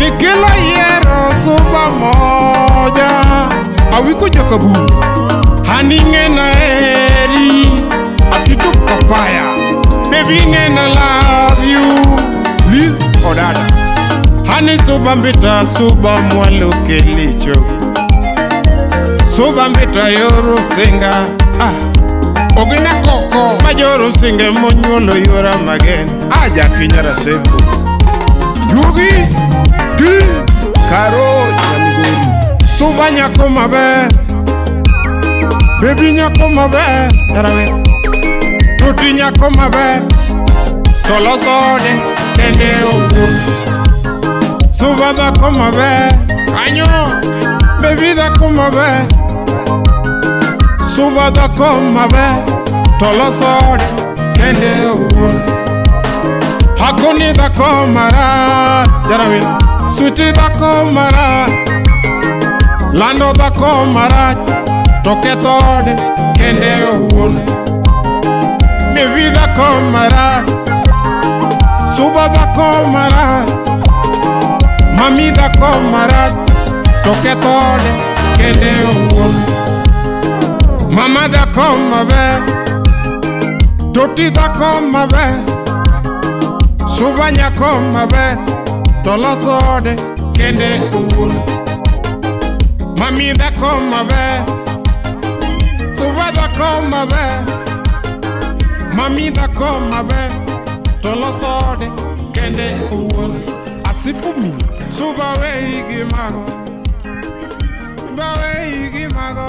Nikila yero suba moja awiko jakabu haninge na eri atitu kafaya baby ngena love you please odada hani suba mbita suba mwalo kelicho suba mbita yoro singa ogina koko majoro singe monyolo yora magen aja kinyara sembo yugi di karo yamigori suba nyako mabe baby nyako mabe Jarawila tuti nyako mabe tolosode kende ogo suba da ko mabe anyo baby da ko mabe suba da ko mabe tolosode kende ogo hakuni da ko mara Jarawila suti da ko mara lando da ko mara toketode kende ogo mi vida ko mara suba da ko mara mami da ko mara toketode kende ogo mama da ko mabe toti da ko mabe suba nya ko mabe tolosode kende ogo mami da ko mabe suba da ko mabe mami da ko mabe tolosode kende ogo asipumi suba weigi mago landa weigi mago.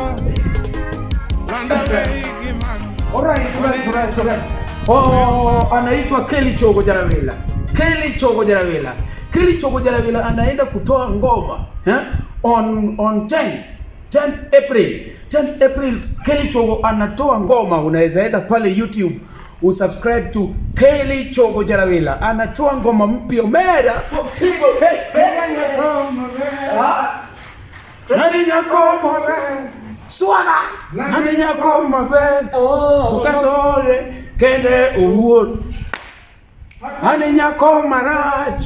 Alright. Anaitwa Chogo Jarawila. Chogo Jarawila anaenda kutoa ngoma on 10th April Chogo anatoa ngoma. Unaweza enda pale YouTube usubscribe to Chogo Jarawila. Anatoa ngoma mpya mera nani nyako mabe swaga nani nyako mabe tukatore kende uwon nani nyako maraj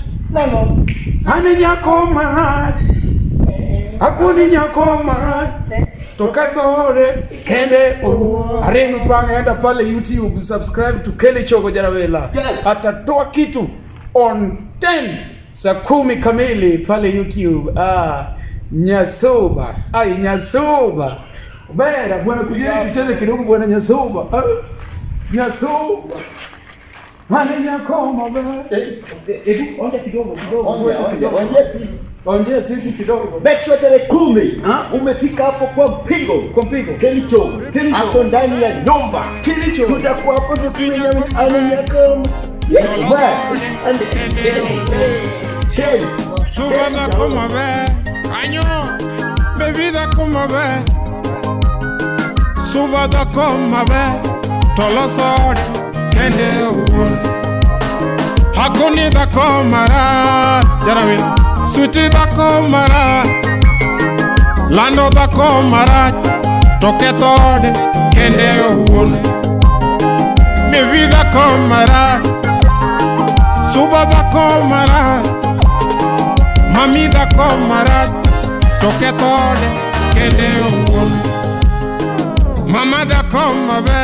nani nyako maraj akuni nyako maraj tukatore kende uwon arengu panga pale YouTube subscribe to Chogo Jarawila. Atatoa kitu on 10th saa 10 kamili pale YouTube. NYASUBA. NYASUBA. Bera bwana kujeni tucheze kidogo bwana NYASUBA. NYASUBA. Hali nyako mabe. Onja kidogo. Onja sisi kidogo. Betwa tarehe 10 umefika hapo kwa mpigo. Chogo. Hapo ndani ya nyumba. Chogo. Tutakuwa hapo tukinyama nyako. Suba da ko mabe anyo baby da ko mabe suba da ko mabe tolosode kende ogo hakuni da ko mara Jarawila suti da ko mara lando da ko mara toketode kende ogo mi vida ko mara suba da ko mara mami da ko mara toketode kende ogo mama da ko mabe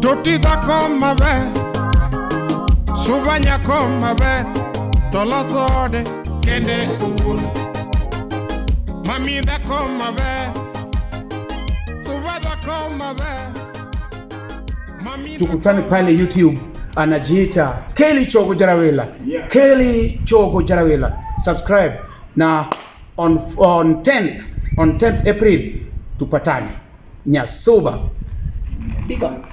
toti da ko mabe suba nya ko mabe tolosode kende ogo mami da ko mabe suba da ko mabe mami. Tukutane pale YouTube. Anajiita Chogo Jarawila. Chogo Jarawila. Subscribe na on 10th April tupatane NYASUBA. Big up.